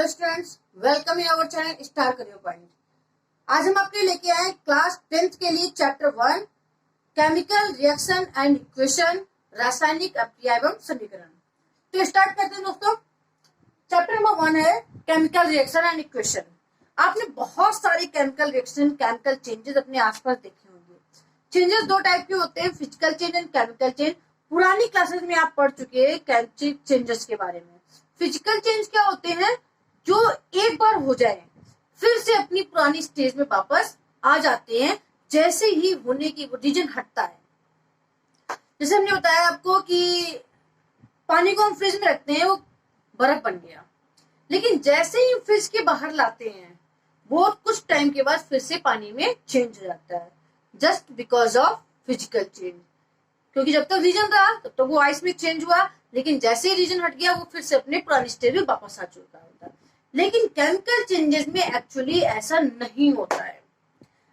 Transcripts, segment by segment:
Hello students, welcome in our channel Star Career Point. आज हम आपके लिए लेके आए क्लास 10th के लिए chapter 1 chemical reaction and equation, रासायनिक अभिक्रिया एवं समीकरण। तो स्टार्ट करते हैं दोस्तों। चैप्टर नंबर 1 है केमिकल रिएक्शन एंड इक्वेशन। आपने बहुत सारे केमिकल रिएक्शन, केमिकल चेंजेस अपने आसपास देखे होंगे। चेंजेस दो टाइप के होते हैं, physical change and chemical change. पुरानी क्लासेस में आप पढ़ चुके हैं चेंजेस के बारे में। फिजिकल चेंज क्या होते हैं? जो एक बार हो जाए फिर से अपनी पुरानी स्टेज में वापस आ जाते हैं जैसे ही होने की रीजन हटता है। जैसे हमने बताया आपको कि पानी को हम फ्रिज में रखते हैं, वो बर्फ बन गया, लेकिन जैसे ही फ्रिज के बाहर लाते हैं बहुत कुछ टाइम के बाद फिर से पानी में चेंज हो जाता है, just because of physical change. क्योंकि जब तक रीजन रहा तब तक वो आइस में चेंज हुआ, लेकिन जैसे ही रीजन हट गया वो फिर से अपने पुरानी स्टेज में वापस आ चुका होता है। लेकिन केमिकल चेंजेस में एक्चुअली ऐसा नहीं होता है।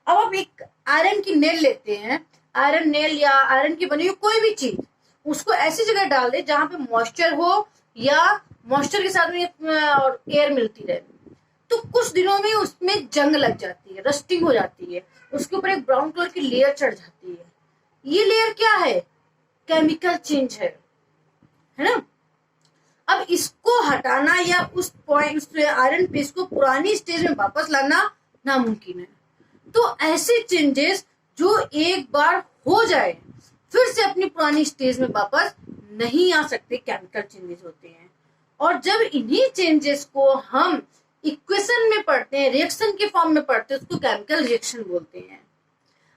अब आप एक आयरन की नेल लेते हैं, आयरन नेल या आयरन की बनी हुई कोई भी चीज, उसको ऐसी जगह डाल दे जहां पे मॉइस्चर हो या मॉइस्चर के साथ में एयर मिलती रहे, तो कुछ दिनों में उसमें जंग लग जाती है, रस्टिंग हो जाती है, उसके ऊपर एक ब्राउन कलर की लेयर चढ़ जाती है। ये लेयर क्या है? केमिकल चेंज है ना। अब इसको हटाना या उस पॉइंट, उस आयरन पीस को पुरानी स्टेज में वापस लाना नामुमकिन है। तो ऐसे चेंजेस जो एक बार हो जाए फिर से अपनी पुरानी स्टेज में वापस नहीं आ सकते, केमिकल चेंजेस होते हैं। और जब इन्हीं चेंजेस को हम इक्वेशन में पढ़ते हैं, रिएक्शन के फॉर्म में पढ़ते हैं, उसको केमिकल रिएक्शन बोलते हैं।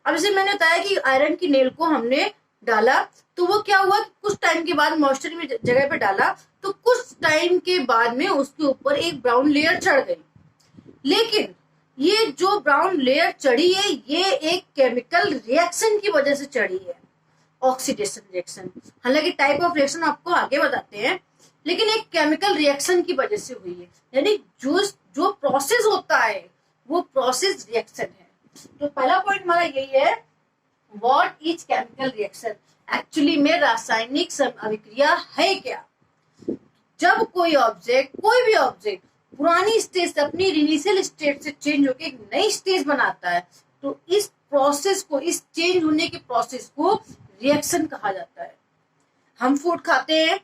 अब जैसे मैंने बताया कि आयरन की नेल को हमने डाला तो वो क्या हुआ कि कुछ टाइम के बाद मॉइस्चर में जगह पे डाला तो कुछ टाइम के बाद में उसके ऊपर एक ब्राउन लेयर चढ़ गई। लेकिन ये जो ब्राउन लेयर चढ़ी है ये एक केमिकल रिएक्शन की वजह से चढ़ी है, ऑक्सीडेशन रिएक्शन। हालांकि टाइप ऑफ रिएक्शन आपको आगे बताते हैं, लेकिन एक केमिकल रिएक्शन की वजह से हुई है। यानी जो प्रोसेस होता है वो प्रोसेस रिएक्शन है। तो पहला पॉइंट हमारा यही है, what is chemical reaction. Actually में रासायनिक अभिक्रिया है क्या? जब कोई भी ऑब्जेक्ट पुरानी स्टेज से, अपनी इनिशियल स्टेट से चेंज होकर एक नई स्टेज बनाता है, तो इस प्रोसेस को, इस चेंज होने के प्रोसेस को रिएक्शन कहा जाता है। हम फूड खाते हैं,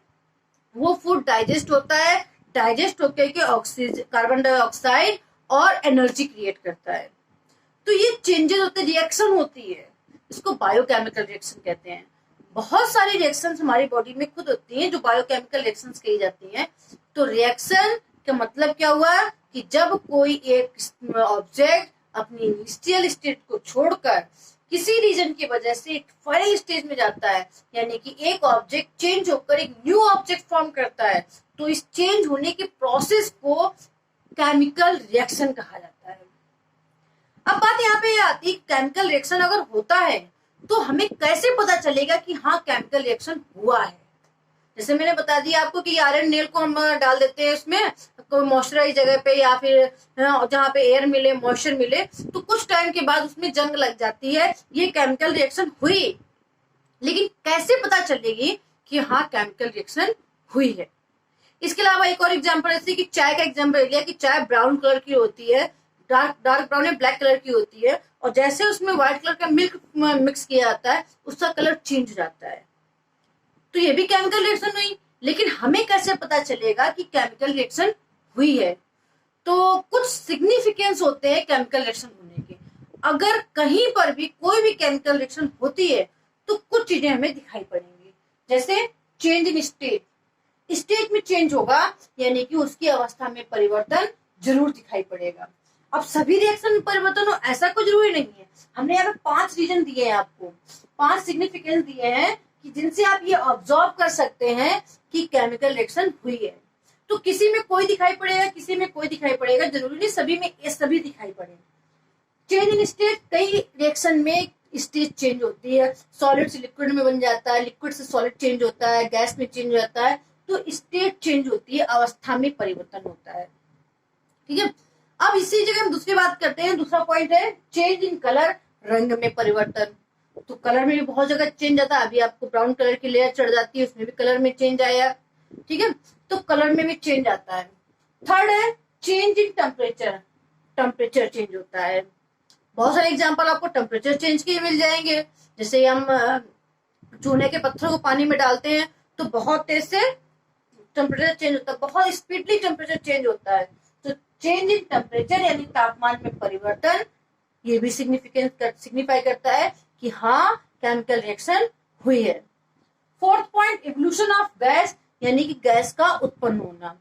वो फूड डाइजेस्ट होता है, डाइजेस्ट होकर के ऑक्सीजन, कार्बन डाइऑक्साइड और एनर्जी क्रिएट करता है। तो ये चेंजेस होते, रिएक्शन होती है, इसको बायोकेमिकल रिएक्शन कहते हैं। बहुत सारी रिएक्शंस हमारी बॉडी में खुद होती हैं जो बायोकेमिकल रिएक्शंस कही जाती हैं। तो रिएक्शन का मतलब क्या हुआ कि जब कोई एक ऑब्जेक्ट अपनी इनिशियल स्टेट को छोड़कर किसी रीजन की वजह से एक फाइनल स्टेज में जाता है, यानी कि एक ऑब्जेक्ट चेंज होकर एक न्यू ऑब्जेक्ट फॉर्म करता है, तो इस चेंज होने के प्रोसेस को केमिकल रिएक्शन कहा जाता है। अब बात यहाँ पे आती है, केमिकल रिएक्शन अगर होता है तो हमें कैसे पता चलेगा कि हाँ केमिकल रिएक्शन हुआ है। जैसे मैंने बता दिया आपको कि आयरन नेल को हम डाल देते हैं उसमें कोई मॉइस्चराइज जगह पे या फिर जहाँ पे एयर मिले, मॉइस्चर मिले, तो कुछ टाइम के बाद उसमें जंग लग जाती है, ये केमिकल रिएक्शन हुई। लेकिन कैसे पता चलेगी कि हाँ केमिकल रिएक्शन हुई है? इसके अलावा एक और एग्जाम्पल ऐसे कि चाय का एग्जाम्पल लिया कि चाय ब्राउन कलर की होती है, डार्क ब्राउन या ब्लैक कलर की होती है, और जैसे उसमें व्हाइट कलर का मिल्क मिक्स किया जाता है उसका कलर चेंज हो जाता है। तो ये भी केमिकल रिएक्शन हुई। लेकिन हमें कैसे पता चलेगा कि केमिकल रिएक्शन हुई है? तो कुछ सिग्निफिकेंस होते हैं केमिकल रिएक्शन होने के। अगर कहीं पर भी कोई भी केमिकल रिएक्शन होती है तो कुछ चीजें हमें दिखाई पड़ेंगी। जैसे चेंज इन स्टेट में चेंज होगा, यानी कि उसकी अवस्था में परिवर्तन जरूर दिखाई पड़ेगा। अब सभी रिएक्शन में परिवर्तन हो ऐसा कुछ जरूरी नहीं है। हमने यहाँ पे 5 रीजन दिए हैं आपको, 5 सिग्निफिकेंस दिए हैं कि जिनसे आप ये ऑब्जर्व कर सकते हैं कि केमिकल रिएक्शन हुई है। तो किसी में कोई दिखाई पड़ेगा, किसी में कोई दिखाई पड़ेगा, जरूरी नहीं सभी में ये सभी दिखाई पड़े। चेंज इन स्टेट, कई रिएक्शन में स्टेज चेंज होती है, सॉलिड से लिक्विड में बन जाता है, लिक्विड से सॉलिड चेंज होता है, गैस में चेंज होता है, तो स्टेट चेंज होती है, अवस्था में परिवर्तन होता है। ठीक है, अब इसी जगह हम दूसरी बात करते हैं। दूसरा पॉइंट है चेंज इन कलर, रंग में परिवर्तन। तो कलर में भी बहुत जगह चेंज आता है। अभी आपको ब्राउन कलर की लेयर चढ़ जाती है, उसमें भी कलर में चेंज आया। ठीक है, तो कलर में भी चेंज आता है। थर्ड है change in temperature, temperature change होता है। बहुत सारे एग्जांपल आपको टेम्परेचर चेंज के मिल जाएंगे। जैसे हम चूने के पत्थर को पानी में डालते हैं तो बहुत तेज से टेम्परेचर चेंज होता है, बहुत स्पीडली टेम्परेचर चेंज होता है। तो चेंज इन टेम्परेचर यानी तापमान में परिवर्तन, ये भी सिग्निफाई करता है कि हाँ केमिकल रिएक्शन हुई है। Fourth point, evolution of gas यानी कि गैस का उत्पन्न होना।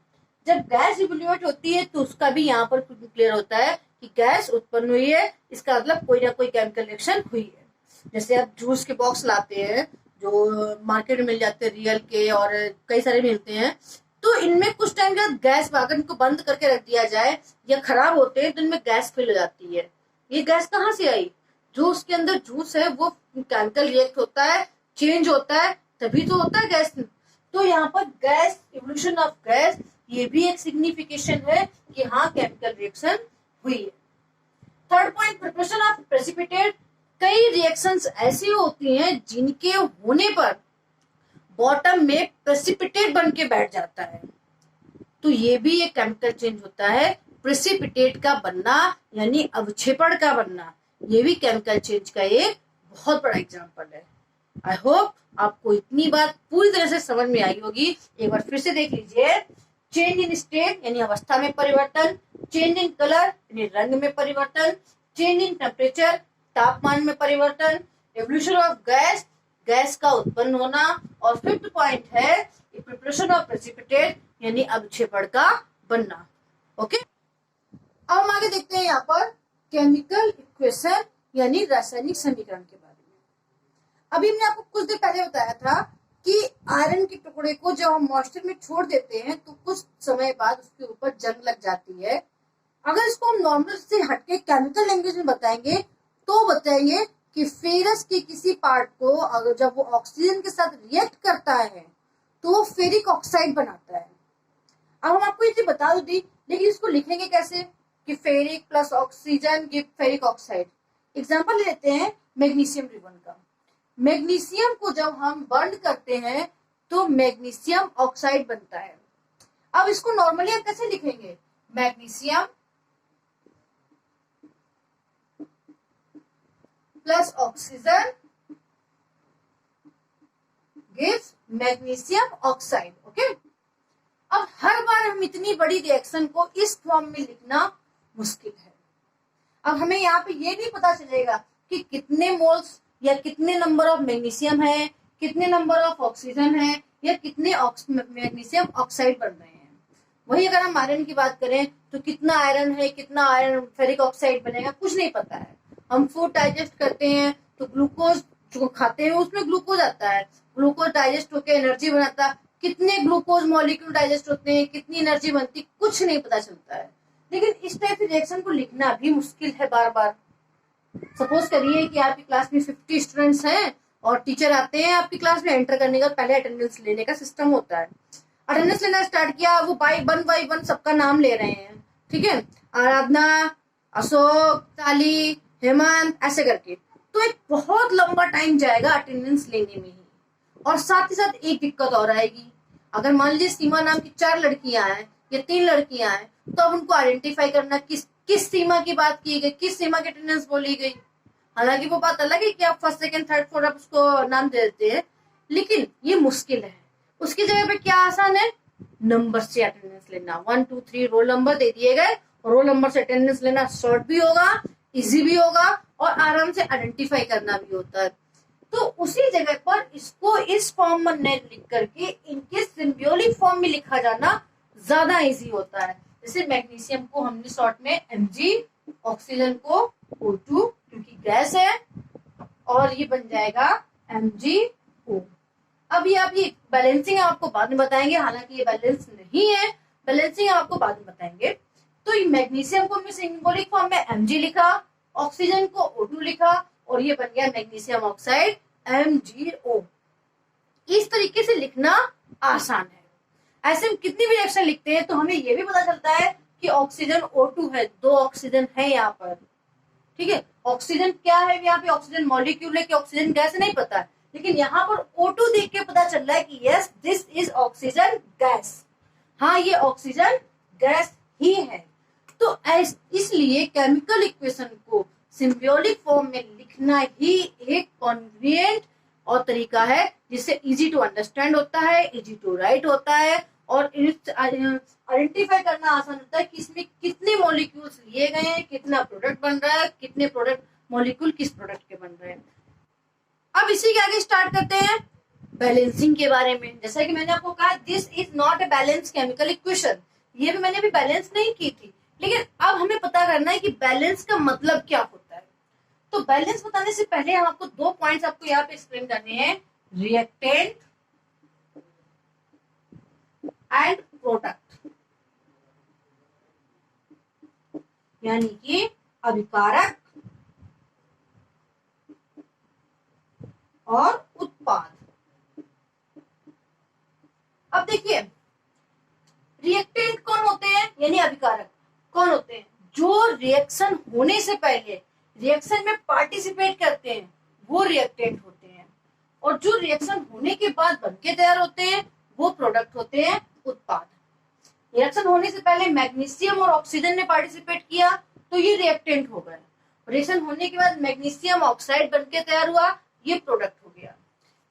जब गैस इवोल्यूट होती है तो उसका भी यहाँ पर क्लियर होता है कि गैस उत्पन्न हुई है, इसका मतलब कोई ना कोई केमिकल रिएक्शन हुई है। जैसे आप जूस के बॉक्स लाते हैं जो मार्केट में मिल जाते हैं रियल के और कई सारे मिलते हैं, तो इनमें कुछ टाइम के बाद गैस, अगर इनको बंद करके रख दिया जाए या खराब होते हैं तो इनमें गैस फिल हो जाती है। ये गैस कहाँ से आई? जो उसके अंदर जूस है वो केमिकल रिएक्ट होता है, चेंज होता है, तभी तो होता है गैस। तो यहाँ पर गैस, इवोल्यूशन ऑफ गैस, ये भी एक सिग्निफिकेशन है कि हाँ केमिकल रिएक्शन हुई है। Third point, preparation of precipitate. कई रिएक्शंस ऐसी होती हैं जिनके होने पर बॉटम में प्रेसिपिटेट बन के बैठ जाता है, तो ये भी एक केमिकल चेंज होता है। प्रेसिपिटेट का बनना यानी अवक्षेपण का बनना, ये भी केमिकल चेंज का एक बहुत बड़ा एग्जांपल है। आई होप आपको इतनी बात पूरी तरह से समझ में आई होगी। एक बार फिर से देख लीजिए। चेंज इन स्टेट यानी अवस्था में परिवर्तन, चेंज इन कलर यानी रंग में परिवर्तन, चेंज इन टेम्परेचर तापमान में परिवर्तन, एवोल्यूशन ऑफ गैस गैस का उत्पन्न होना, और फिफ्थ पॉइंट है प्रिपरेशन ऑफ प्रेसिपिटेट यानी अवक्षेपण का बनना। ओके, अब हम आगे देखते हैं यहाँ पर केमिकल इक्वेशन यानी रासायनिक समीकरण के बारे में। अभी मैंने आपको कुछ देर पहले बताया था कि आयरन के टुकड़े को जब हम मॉइस्चर में छोड़ देते हैं तो कुछ समय बाद उसके ऊपर जंग लग जाती है। अगर इसको हम नॉर्मल से हटके केमिकल लैंग्वेज में बताएंगे तो बताएंगे कि फेरस के किसी पार्ट को अगर जब वो ऑक्सीजन के साथ रिएक्ट करता है तो वो फेरिक ऑक्साइड बनाता है। अब हम आपको ये बता दी, लेकिन इसको लिखेंगे कैसे कि ferric plus oxygen give ferric oxide. Example लेते हैं मैग्नीशियम रिबन का। मैग्नीशियम को जब हम बर्न करते हैं तो मैग्नीशियम ऑक्साइड बनता है। अब इसको नॉर्मली आप कैसे लिखेंगे? Magnesium plus oxygen gives magnesium oxide. Okay, अब हर बार हम इतनी बड़ी रिएक्शन को इस फॉर्म में लिखना मुश्किल है। अब हमें यहाँ पे ये भी पता चलेगा कि कितने मोल्स या कितने नंबर ऑफ मैग्नीशियम है, कितने नंबर ऑफ ऑक्सीजन है, या कितने मैग्नीशियम ऑक्साइड बन रहे हैं। वही अगर हम आयरन की बात करें तो कितना आयरन है, कितना आयरन फेरिक ऑक्साइड बनेगा, कुछ नहीं पता है। हम फूड डाइजेस्ट करते हैं तो ग्लूकोज जो खाते हैं उसमें ग्लूकोज आता है, ग्लूकोज डाइजेस्ट होकर एनर्जी बनाता है। कितने ग्लूकोज मॉलिक्यूल डाइजेस्ट होते हैं, कितनी एनर्जी बनती, कुछ नहीं पता चलता है। लेकिन इस टाइप के रिएक्शन को लिखना भी मुश्किल है बार बार। सपोज करिए कि आपकी क्लास में 50 स्टूडेंट्स हैं और टीचर आते हैं आपकी क्लास में। एंटर करने का पहले अटेंडेंस लेने का सिस्टम होता है। अटेंडेंस लेना स्टार्ट किया, वो बाई वन सबका नाम ले रहे हैं, ठीक है, आराधना, अशोक, ताली, हेमंत, ऐसे करके। तो एक बहुत लंबा टाइम जाएगा अटेंडेंस लेने में ही। और साथ ही साथ एक दिक्कत और आएगी, अगर मान लीजिए सीमा नाम की 4 लड़कियां हैं या 3 लड़कियां हैं, तो अब उनको आइडेंटिफाई करना किस सीमा की बात की गई, किस सीमा की अटेंडेंस बोली गई। हालांकि वो बात अलग है कि आप फर्स्ट सेकंड थर्ड फोर्थ आप उसको नाम दे देते हैं, लेकिन ये मुश्किल है। उसकी जगह पे क्या आसान है? नंबर से अटेंडेंस लेना। 1 2 3 रोल नंबर दे दिए गए, रोल नंबर से अटेंडेंस लेना शॉर्ट भी होगा, इजी भी होगा, और आराम से आइडेंटिफाई करना भी होता है। तो उसी जगह पर इसको इस फॉर्म में नहीं लिख करके इनके सिंबॉलिक फॉर्म में लिखा जाना ज्यादा इजी होता है। जैसे मैग्नीशियम को हमने शॉर्ट में Mg, ऑक्सीजन को O2 क्योंकि गैस है, और ये बन जाएगा MgO। अभी आप ये बैलेंसिंग आपको बाद में बताएंगे, हालांकि ये बैलेंस नहीं है, बैलेंसिंग आपको बाद में बताएंगे। तो ये मैग्नीशियम को हमने सिंबॉलिक फॉर्म में Mg लिखा, ऑक्सीजन को O2 लिखा, और ये बन गया मैग्नीशियम ऑक्साइड MgO। इस तरीके से लिखना आसान है। ऐसे हम कितनी भी रिएक्शन लिखते हैं तो हमें ये भी पता चलता है कि ऑक्सीजन O2 है, 2 ऑक्सीजन है यहाँ पर, ठीक है। ऑक्सीजन क्या है यहाँ पे? ऑक्सीजन मॉलिक्यूल है कि ऑक्सीजन गैस है, नहीं पता है, लेकिन यहाँ पर O2 देख के पता चल रहा है कि yes this is oxygen gas. हाँ, ये ऑक्सीजन गैस ही है। तो इसलिए केमिकल इक्वेशन को सिंबॉलिक फॉर्म में लिखना ही एक कन्वीनियंट और तरीका है, जिससे इजी टू अंडरस्टैंड होता है, इजी टू राइट होता है, और आइडेंटिफाई करना आसान होता है कि इसमें कितने मॉलिक्यूल्स लिए गए हैं, कितना प्रोडक्ट बन रहा है, कितने प्रोडक्ट मॉलिक्यूल किस प्रोडक्ट के बन रहे हैं। अब इसी के आगे स्टार्ट करते हैं बैलेंसिंग के बारे में। जैसा कि मैंने आपको कहा, this is not a balance chemical equation, ये भी मैंने अभी बैलेंस नहीं की थी, लेकिन अब हमें पता करना है कि बैलेंस का मतलब क्या होता है। तो बैलेंस बताने से पहले हम आपको 2 पॉइंट्स आपको यहाँ पे एक्सप्लेन करने हैं, रिएक्टेंट एंड प्रोडक्ट, यानी कि अभिकारक और उत्पाद। अब देखिए, रिएक्टेंट कौन होते हैं, यानी अभिकारक कौन होते हैं, जो रिएक्शन होने से पहले रिएक्शन में पार्टिसिपेट करते हैं वो रिएक्टेंट होते हैं, और जो रिएक्शन होने के बाद बनके तैयार होते हैं वो प्रोडक्ट होते हैं उत्पाद। रिएक्शन होने से पहले मैग्नीशियम और ऑक्सीजन ने पार्टिसिपेट किया तो ये रिएक्टेंट हो गए, रिएक्शन होने के बाद मैग्नीशियम ऑक्साइड बनके तैयार हुआ, ये प्रोडक्ट हो गया।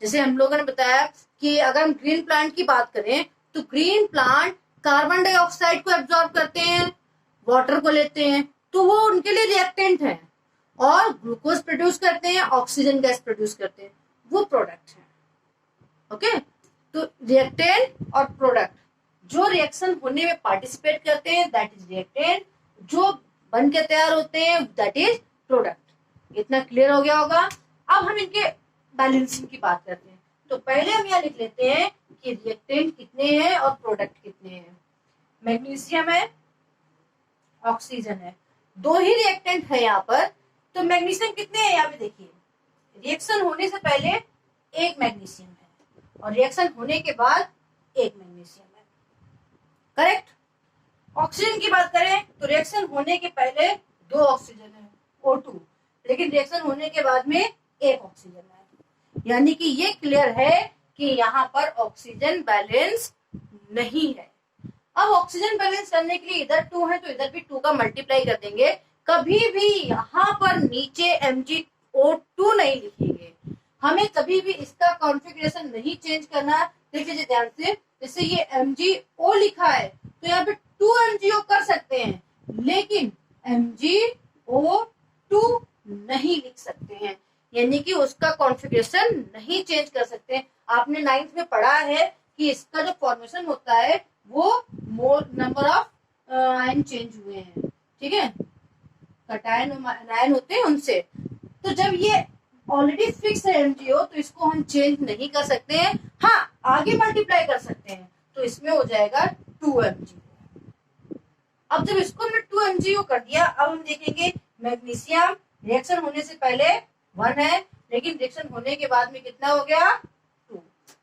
जैसे हम लोगों ने बताया कि अगर हम ग्रीन प्लांट की बात करें तो ग्रीन प्लांट कार्बन डाइऑक्साइड को एब्जॉर्ब करते हैं, वाटर को लेते हैं, तो वो उनके लिए रिएक्टेंट है, और ग्लूकोज प्रोड्यूस करते हैं, ऑक्सीजन गैस प्रोड्यूस करते हैं, वो प्रोडक्ट है। ओके, तो रिएक्टेंट और प्रोडक्ट, जो रिएक्शन होने में पार्टिसिपेट करते हैं दैट इज रिएक्टेंट, जो बन के तैयार होते हैं दैट इज प्रोडक्ट। इतना क्लियर हो गया होगा। अब हम इनके बैलेंसिंग की बात करते हैं, तो पहले हम यहाँ लिख लेते हैं कि रिएक्टेंट कितने हैं और प्रोडक्ट कितने हैं। मैग्नीशियम है, ऑक्सीजन है, 2 ही रिएक्टेंट है यहाँ पर। तो मैग्नीशियम कितने हैं यहाँ पे देखिए, रिएक्शन होने से पहले 1 मैग्नीशियम है और रिएक्शन होने के बाद 1 मैग्नीशियम है, करेक्ट। ऑक्सीजन की बात करें तो रिएक्शन होने के पहले 2 ऑक्सीजन है, O2, लेकिन रिएक्शन होने के बाद में 1 ऑक्सीजन है, यानी कि ये क्लियर है कि यहाँ पर ऑक्सीजन बैलेंस नहीं है। अब ऑक्सीजन बैलेंस करने के लिए इधर 2 है तो इधर भी 2 का मल्टीप्लाई कर देंगे। कभी भी यहाँ पर नीचे MgO2 नहीं लिखेंगे, हमें कभी भी इसका कॉन्फ़िगरेशन नहीं चेंज करना। देखिए ध्यान से, जैसे ये MgO लिखा है तो यहाँ पे 2 MgO कर सकते हैं, लेकिन MgO2 नहीं लिख सकते हैं, यानी कि उसका कॉन्फ़िगरेशन नहीं चेंज कर सकते। आपने 9th में पढ़ा है कि इसका जो फॉर्मेशन होता है वो मोर नंबर ऑफ आयन चेंज हुए हैं, ठीक है, कटायन आयन होते हैं उनसे। तो जब ये ऑलरेडी फिक्स है MgO तो इसको हम चेंज नहीं कर सकते हैं। हाँ, आगे मल्टीप्लाई कर सकते हैं, तो इसमें हो जाएगा 2 MgO। अब जब इसको हमने 2 MgO कर दिया, अब हम देखेंगे मैग्नीशियम रिएक्शन होने से पहले 1 है, लेकिन रिएक्शन होने के बाद में कितना हो गया, 2।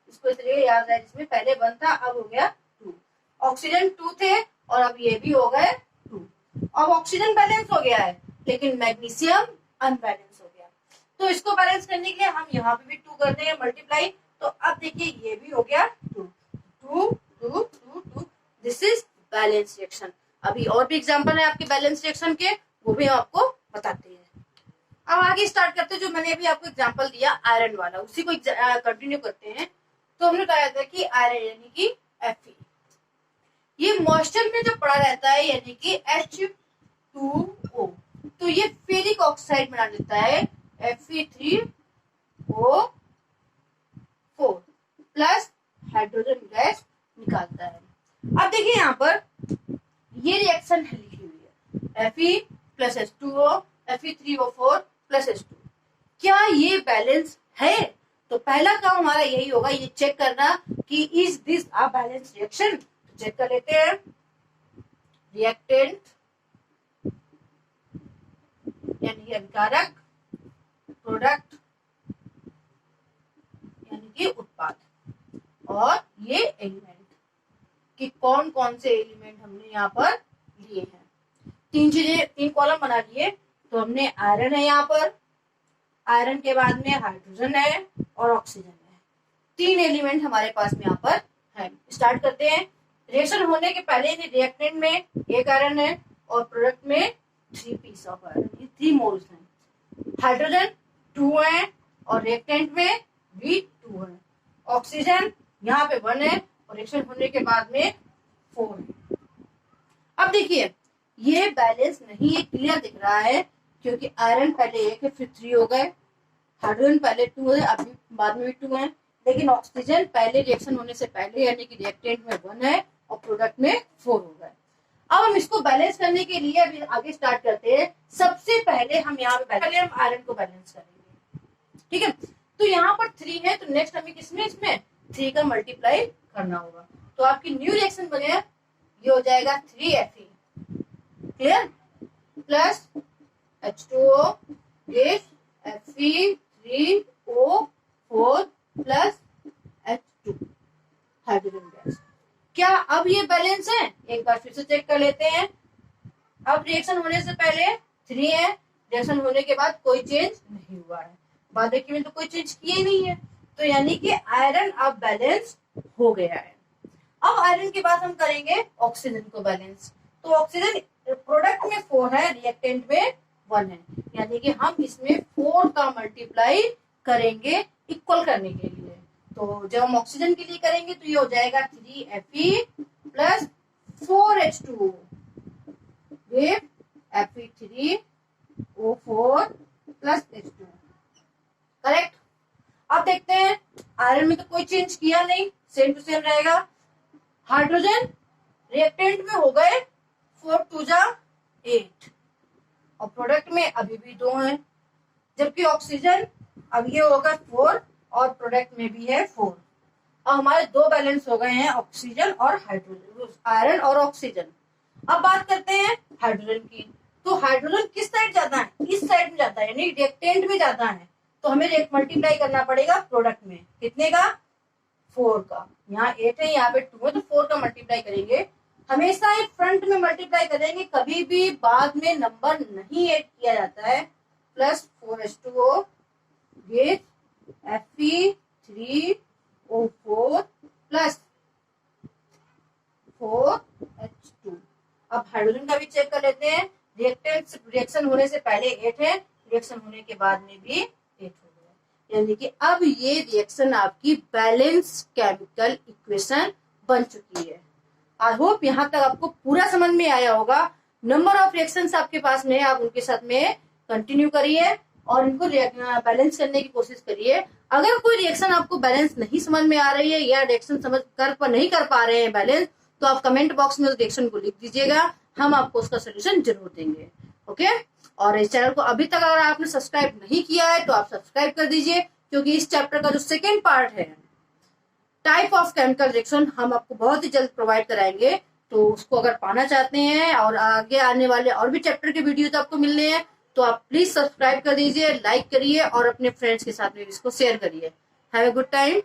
इसको इसलिए याद है, जिसमें पहले 1 था अब हो गया 2। ऑक्सीजन 2 थे और अब ये भी हो गए 2। अब ऑक्सीजन बैलेंस हो गया है, लेकिन मैग्नीशियम अनबैलेंस हो गया। तो इसको बैलेंस करने के लिए हम यहाँ पे भी 2 कर देंगे मल्टीप्लाई, तो अब देखिए ये भी हो गया 2 2 2 2 2। This is balance reaction. अभी और भी एग्जांपल है आपके बैलेंस रिएक्शन के, वो भी हम आपको बताते हैं। अब आगे स्टार्ट करते हैं, जो मैंने अभी आपको एग्जांपल दिया आयरन वाला, उसी को कंटिन्यू करते हैं। तो हमने बताया था कि आयरन यानी कि Fe, ये मॉइस्चर में जो पड़ा रहता है यानी कि H2O, तो ये फेरिक ऑक्साइड बना देता है Fe3O4 प्लस हाइड्रोजन गैस निकालता है। अब देखिए यहाँ पर ये रिएक्शन लिखी हुई है Fe plus H2O, Fe3O4 plus H2। क्या ये बैलेंस है? तो पहला काम हमारा यही होगा, ये चेक करना कि is this a balance reaction. Check कर लेते हैं। रिएक्टेंट यानी कि अभिकारक, प्रोडक्ट यानी कि उत्पाद, और ये एलिमेंट कि कौन कौन से एलिमेंट हमने यहाँ पर लिए हैं। 3 चीजें, 3 कॉलम बना लिए। तो हमने आयरन है यहाँ पर, आयरन के बाद में हाइड्रोजन है और ऑक्सीजन है। 3 एलिमेंट हमारे पास में यहाँ पर है। स्टार्ट करते हैं। रिएक्शन होने के पहले रिएक्टेंट में 1 आयरन है, और प्रोडक्ट में 3 पीस ऑफ आयरन, ये 3 मोल्स हैं। हाइड्रोजन 2 है और रिएक्टेंट में भी 2 है। ऑक्सीजन यहाँ पे 1 है और रिएक्शन होने के बाद में 4 है। अब देखिए ये बैलेंस नहीं, ये क्लियर दिख रहा है क्योंकि आयरन पहले 1 है फिर 3 हो गए, हाइड्रोजन पहले 2 है अभी बाद में भी 2 है, लेकिन ऑक्सीजन पहले रिएक्शन होने से पहले यानी कि रिएक्टेंट में 1 है और प्रोडक्ट में 4 हो गए। अब हम इसको बैलेंस करने के लिए अभी आगे स्टार्ट करते हैं। सबसे पहले हम यहाँ पे पहले हम आयरन को बैलेंस करेंगे, ठीक है। तो यहाँ पर 3 है तो नेक्स्ट हमें किसमें, इसमें 3 का मल्टीप्लाई करना होगा। तो आपकी न्यू रिएक्शन बने, ये हो जाएगा 3Fe, clear, plus H2O Fe3O4 plus H2 hydrogen gas. क्या अब ये बैलेंस है? एक बार फिर से चेक कर लेते हैं। अब रिएक्शन होने से पहले 3 है, रिएक्शन होने के बाद कोई चेंज नहीं हुआ है, बाकी में तो कोई चेंज किए ही नहीं है, तो यानी कि आयरन अब बैलेंस हो गया है। अब आयरन के बाद हम करेंगे ऑक्सीजन को बैलेंस। तो ऑक्सीजन प्रोडक्ट में 4 है, रिएक्टेंट में 1 है, यानी कि हम इसमें 4 का मल्टीप्लाई करेंगे इक्वल करने के लिए। तो जब हम ऑक्सीजन के लिए करेंगे तो ये हो जाएगा 3Fe plus 4H2O with Fe3O4 plus H2, correct. अब देखते हैं आयरन में तो कोई चेंज किया नहीं, सेम टू सेम रहेगा। हाइड्रोजन रिएक्टेंट में हो गए 4 2 जा 8 और प्रोडक्ट में अभी भी 2 है, जबकि ऑक्सीजन अब ये होगा 4 और प्रोडक्ट में भी है 4। अब हमारे 2 बैलेंस हो गए हैं, ऑक्सीजन और हाइड्रोजन, आयरन और ऑक्सीजन। अब बात करते हैं हाइड्रोजन की। तो हाइड्रोजन किस साइड जाता है? इस साइड में जाता है, यानी रिएक्टेंट में जाता है, तो हमें मल्टीप्लाई करना पड़ेगा प्रोडक्ट में, कितने का? 4 का। यहाँ 8 है, यहाँ पे 2 है, तो 4 का मल्टीप्लाई करेंगे। हमेशा एक फ्रंट में मल्टीप्लाई करेंगे, कभी भी बाद में नंबर नहीं ऐड किया जाता है। Plus 4H2O with Fe3O4 plus 4H2। अब हाइड्रोजन का भी चेक कर लेते हैं। रिएक्शन होने से पहले 8 है, रिएक्शन होने के बाद में भी 8 हो गया, यानी कि अब ये रिएक्शन आपकी बैलेंस केमिकल इक्वेशन बन चुकी है। आई होप यहाँ तक आपको पूरा समझ में आया होगा। नंबर ऑफ रिएक्शंस आपके पास में, आप उनके साथ में कंटिन्यू करिए और इनको बैलेंस करने की कोशिश करिए। अगर कोई रिएक्शन आपको बैलेंस नहीं समझ में आ रही है या रिएक्शन नहीं कर पा रहे हैं बैलेंस, तो आप कमेंट बॉक्स में उस रिएक्शन को लिख दीजिएगा, हम आपको उसका सोल्यूशन जरूर देंगे। ओके, और इस चैनल को अभी तक अगर आपने सब्सक्राइब नहीं किया है तो आप सब्सक्राइब कर दीजिए, क्योंकि इस चैप्टर का जो सेकेंड पार्ट है टाइप ऑफ केमिकल रिएक्शन हम आपको बहुत ही जल्द प्रोवाइड कराएंगे। तो उसको अगर पाना चाहते हैं और आगे आने वाले और भी चैप्टर के वीडियोज आपको मिलने हैं तो आप प्लीज सब्सक्राइब कर दीजिए, लाइक करिए और अपने फ्रेंड्स के साथ में इसको शेयर करिए। Have a good time.